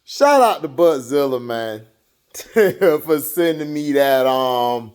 Shout out to Buttzilla, man, for sending me that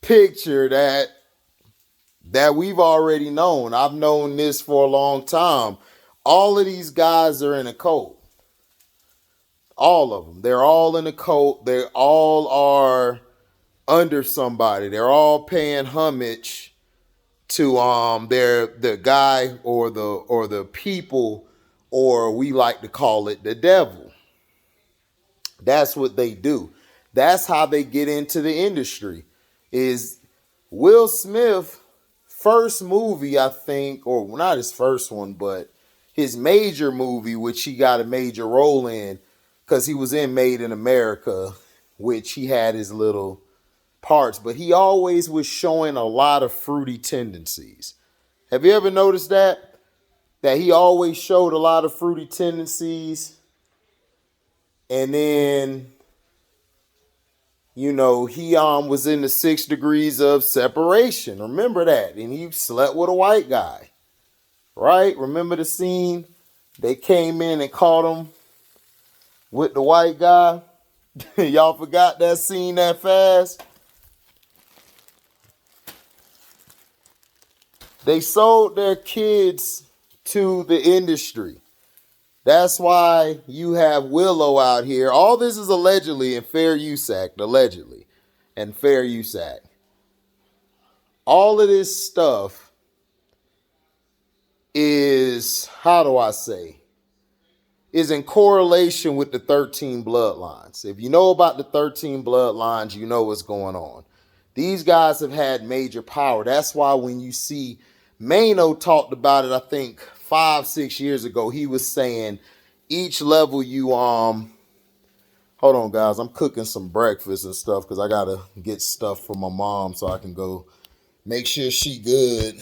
picture that we've already known. I've known this for a long time. All of these guys are in a cult. All of them. They're all in a cult. They all are under somebody. They're all paying homage to their the guy or the people, or we like to call it the devil. That's what they do. That's how they get into the industry. Is Will Smith first movie, I think, or not his first one, but his major movie, which he got a major role in, because he was in Made in America, which he had his little parts, but he always was showing a lot of fruity tendencies. Have you ever noticed that? That he always showed a lot of fruity tendencies. And then, he was in the 6 degrees of separation. Remember that? And he slept with a white guy. Right? Remember the scene? They came in and caught him with the white guy. Y'all forgot that scene that fast? They sold their kids to the industry. That's why you have Willow out here. All this is allegedly and Fair Use Act. Allegedly and Fair Use Act. All of this stuff is, how do I say, is in correlation with the 13 bloodlines. If you know about the 13 bloodlines, you know what's going on. These guys have had major power. That's why when you see Mano talked about it, I think 5-6 years ago, he was saying each level you hold on guys, I'm cooking some breakfast and stuff because I gotta get stuff for my mom so I can go make sure she good.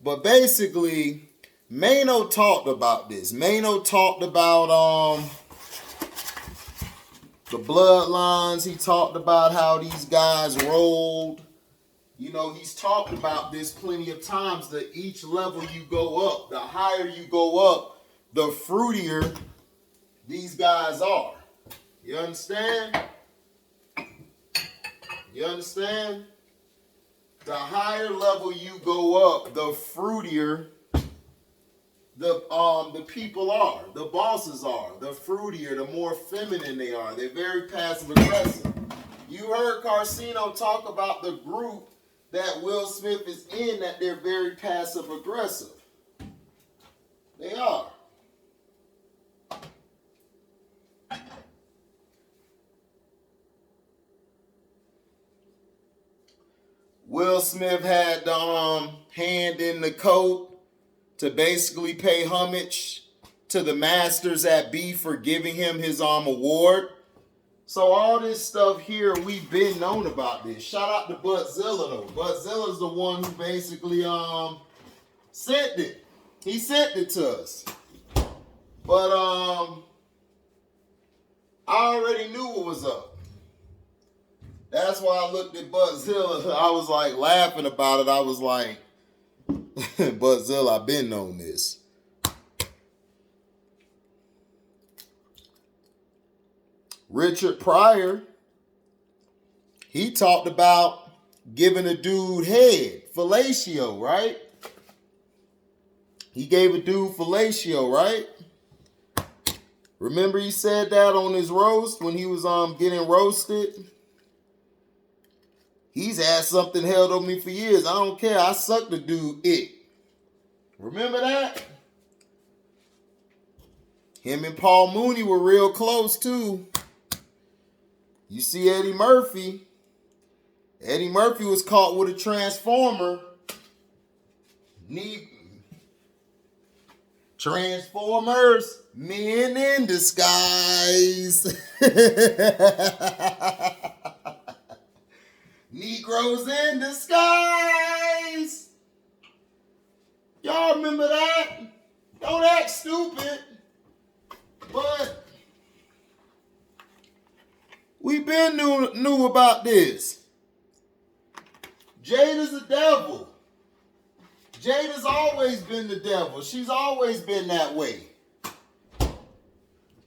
But basically, Mano talked about this. Mano talked about the bloodlines. He talked about how these guys rolled. He's talked about this plenty of times, that each level you go up, the higher you go up, the fruitier these guys are. You understand? You understand? The higher level you go up, the fruitier the people are, the bosses are, the fruitier, the more feminine they are. They're very passive aggressive. You heard Carcino talk about the group that Will Smith is in, that they're very passive aggressive. They are. Will Smith had the hand in the coat to basically pay homage to the masters at B for giving him his award. So all this stuff here, we've been known about this. Shout out to Buttzilla though. Buttzilla's the one who basically sent it. He sent it to us. But I already knew what was up. That's why I looked at Buttzilla. I was like laughing about it. I was like, Buttzilla, I've been on this. Richard Pryor, he talked about giving a dude head, fellatio, right? He gave a dude fellatio, right? Remember he said that on his roast when he was getting roasted? He's had something held on me for years. I don't care. I sucked the dude it. Remember that? Him and Paul Mooney were real close too. You see Eddie Murphy. Eddie Murphy was caught with a transformer. Transformers, men in disguise. Negroes in disguise. Y'all remember that? Don't act stupid. But we been knew about this. Jada's a devil. Jada's always been the devil. She's always been that way.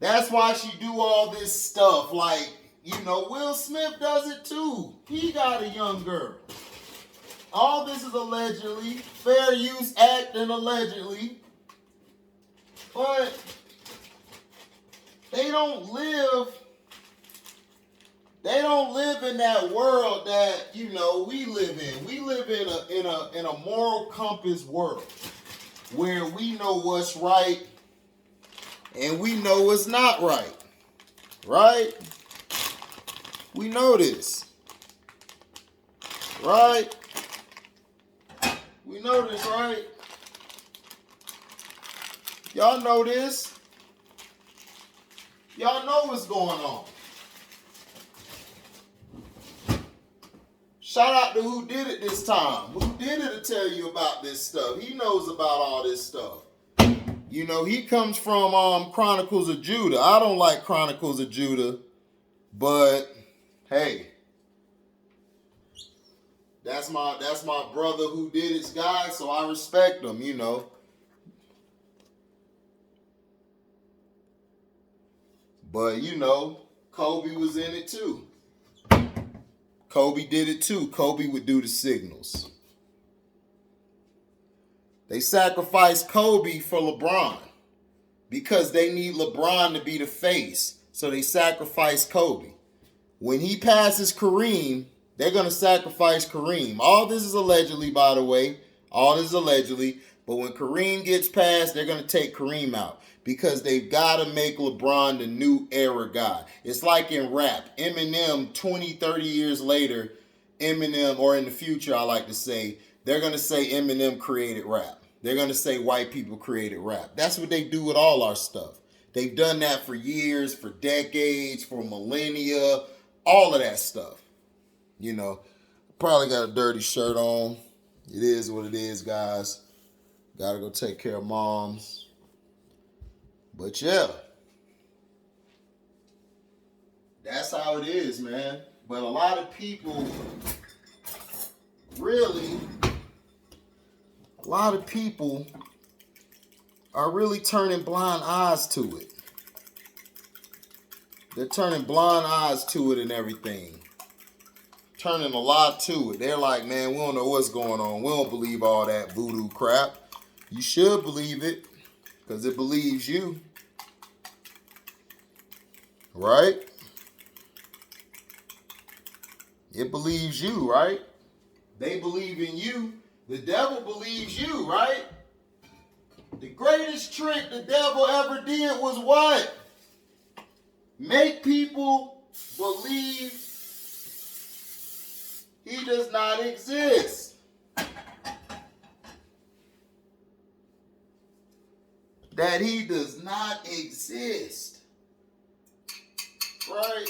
That's why she do all this stuff. Like, you know, Will Smith does it too. He got a young girl. All this is allegedly. Fair use act and allegedly. But they don't live in that world that, you know, we live in. We live in a moral compass world where we know what's right and we know what's not right. Right? We know this. Right? We know this, right? Y'all know this. Y'all know what's going on. Shout out to who did it this time. Who did it to tell you about this stuff. He knows about all this stuff. You know, he comes from Chronicles of Judah. I don't like Chronicles of Judah, but hey, that's my brother who did his guy, so I respect him, you know. But, you know, Kobe was in it too. Kobe did it too. Kobe would do the signals. They sacrificed Kobe for LeBron because they need LeBron to be the face. So they sacrificed Kobe. When he passes Kareem, they're going to sacrifice Kareem. All this is allegedly, by the way. All this is allegedly. But when Kareem gets passed, they're going to take Kareem out because they've got to make LeBron the new era guy. It's like in rap. Eminem, 20, 30 years later, Eminem, or in the future, I like to say, they're going to say Eminem created rap. They're going to say white people created rap. That's what they do with all our stuff. They've done that for years, for decades, for millennia, all of that stuff. You know, probably got a dirty shirt on. It is what it is, guys. Got to go take care of moms. But yeah, that's how it is, man. But a lot of people are really turning blind eyes to it. They're turning blind eyes to it and everything. Turning a lot to it. They're like, man, we don't know what's going on. We don't believe all that voodoo crap. You should believe it because it believes you. Right? It believes you, right? They believe in you. The devil believes you, right? The greatest trick the devil ever did was what? Make people believe he does not exist. That he does not exist. Right?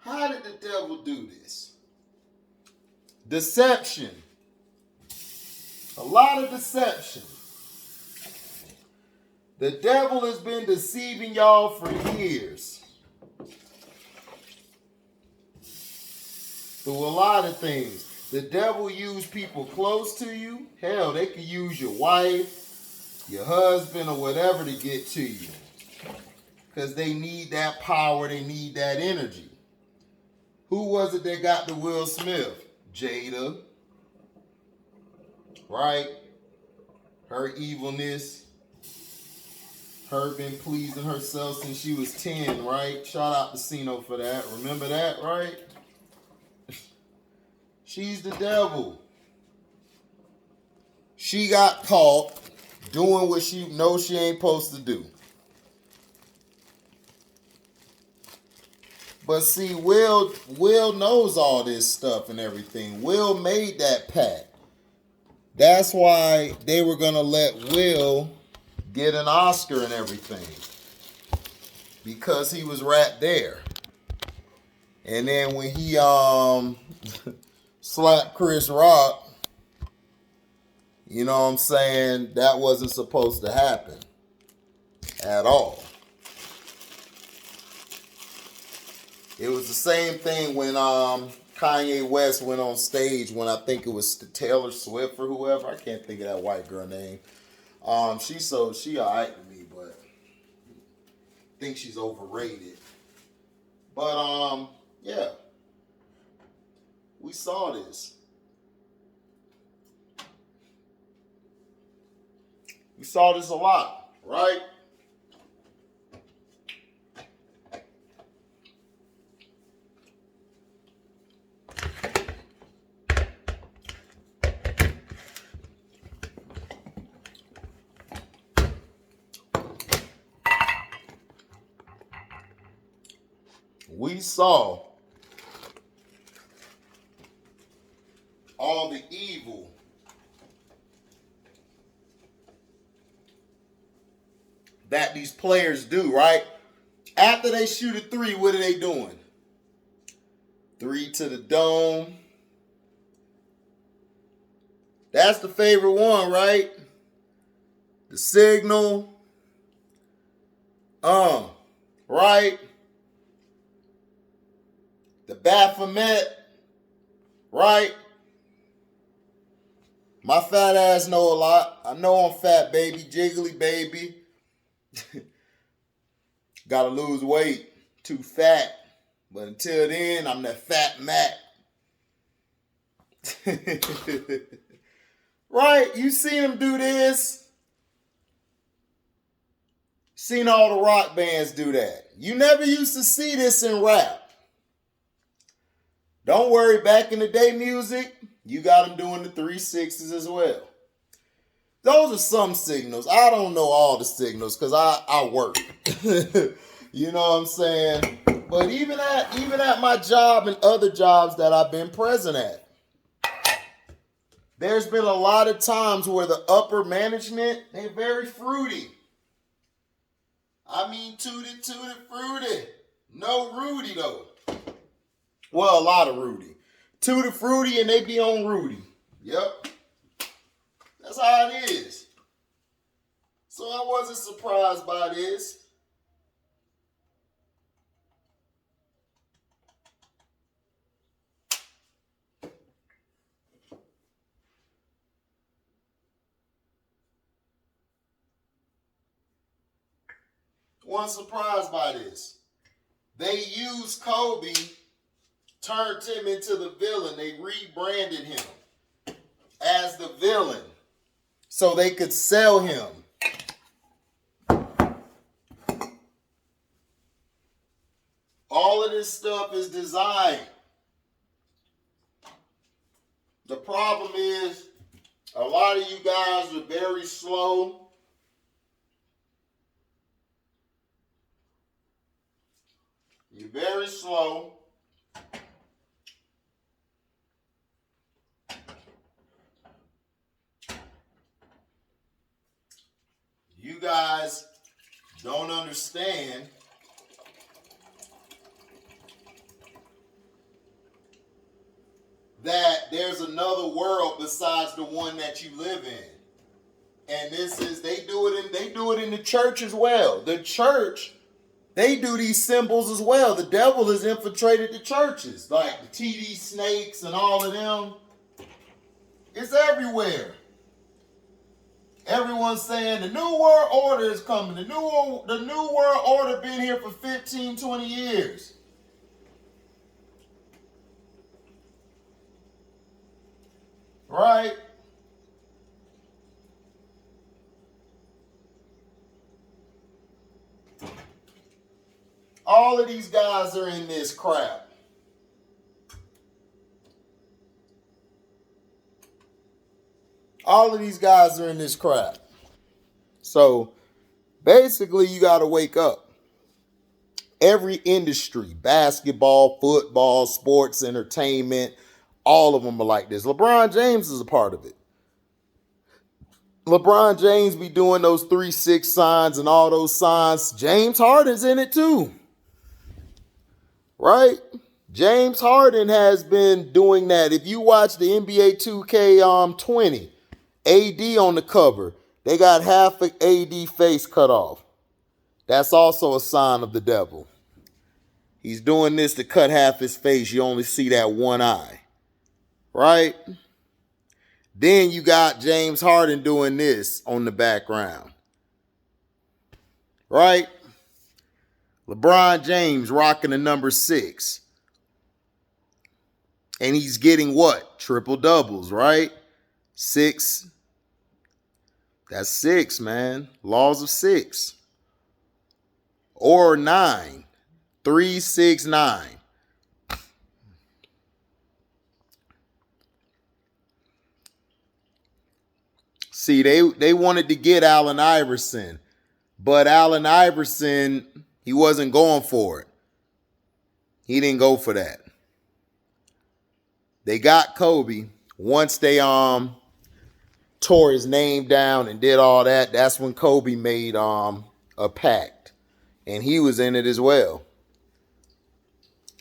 How did the devil do this? Deception. A lot of deception. The devil has been deceiving y'all for years. Through a lot of things. The devil used people close to you. Hell, they could use your wife, your husband, or whatever to get to you. Because they need that power, they need that energy. Who was it that got to Will Smith? Jada. Right? Her evilness. Her been pleasing herself since she was 10, right? Shout out to Sino for that. Remember that, right? She's the devil. She got caught doing what she knows she ain't supposed to do. But see, Will knows all this stuff and everything. Will made that pact. That's why they were going to let Will get an Oscar and everything. Because he was right there. And then when he slapped Chris Rock, you know what I'm saying, that wasn't supposed to happen at all. It was the same thing when Kanye West went on stage when I think it was Taylor Swift or whoever. I can't think of that white girl name. She alright to me, but I think she's overrated. But yeah. We saw this. We saw this a lot, right? We saw all the evil that these players do, right? After they shoot a three, what are they doing? Three to the dome. That's the favorite one, right? The signal. Right? The Baphomet. Right? My fat ass know a lot. I know I'm fat, baby. Jiggly, baby. Gotta lose weight. Too fat. But until then, I'm that fat Mac. Right? You seen them do this. Seen all the rock bands do that. You never used to see this in rap. Don't worry, back in the day music, you got them doing the 360s as well. Those are some signals. I don't know all the signals because I work. You know what I'm saying? But even at my job and other jobs that I've been present at, there's been a lot of times where the upper management, they're very fruity. I mean, tooty, fruity. No Rudy, though. Well, a lot of Rudy. Tutti fruity and they be on Rudy. Yep. That's how it is. So I wasn't surprised by this. Wasn't surprised by this. They used Kobe, turned him into the villain. They rebranded him as the villain so they could sell him. All of this stuff is designed. The problem is a lot of you guys are very slow. You're very slow. You guys don't understand that there's another world besides the one that you live in. And this is, they do it in the church as well. The church, they do these symbols as well. The devil has infiltrated the churches, like the TD snakes and all of them. It's everywhere. Everyone's saying the New World Order is coming. The New World Order been here for 15, 20 years. Right? All of these guys are in this crap. All of these guys are in this crap. So basically, you got to wake up. Every industry, basketball, football, sports, entertainment, all of them are like this. LeBron James is a part of it. LeBron James be doing those 3-6 signs and all those signs. James Harden's in it too. Right? James Harden has been doing that. If you watch the NBA 2K20, AD on the cover, they got half of AD face cut off. That's also a sign of the devil. He's doing this to cut half his face. You only see that one eye. Right? Then you got James Harden doing this on the background. Right? LeBron James rocking the number 6. And he's getting what? Triple doubles, right? 6. That's 6, man. Laws of 6. Or 9. 3, 6, 9. See, they wanted to get Allen Iverson, but Allen Iverson, he wasn't going for it. He didn't go for that. They got Kobe. Once they tore his name down and did all that, that's when Kobe made a pact. And he was in it as well.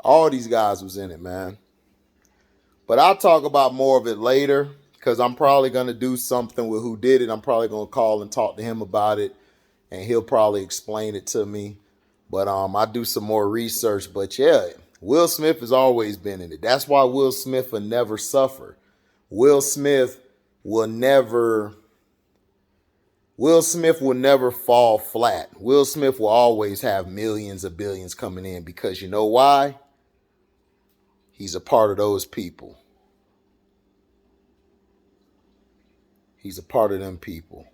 All these guys was in it, man. But I'll talk about more of it later, because I'm probably going to do something with who did it. I'm probably going to call and talk to him about it, and he'll probably explain it to me. But I do some more research. But yeah, Will Smith has always been in it. That's why Will Smith will never suffer. Will Smith will never fall flat. Will Smith will always have millions of billions coming in, because you know why? He's a part of those people. He's a part of them people.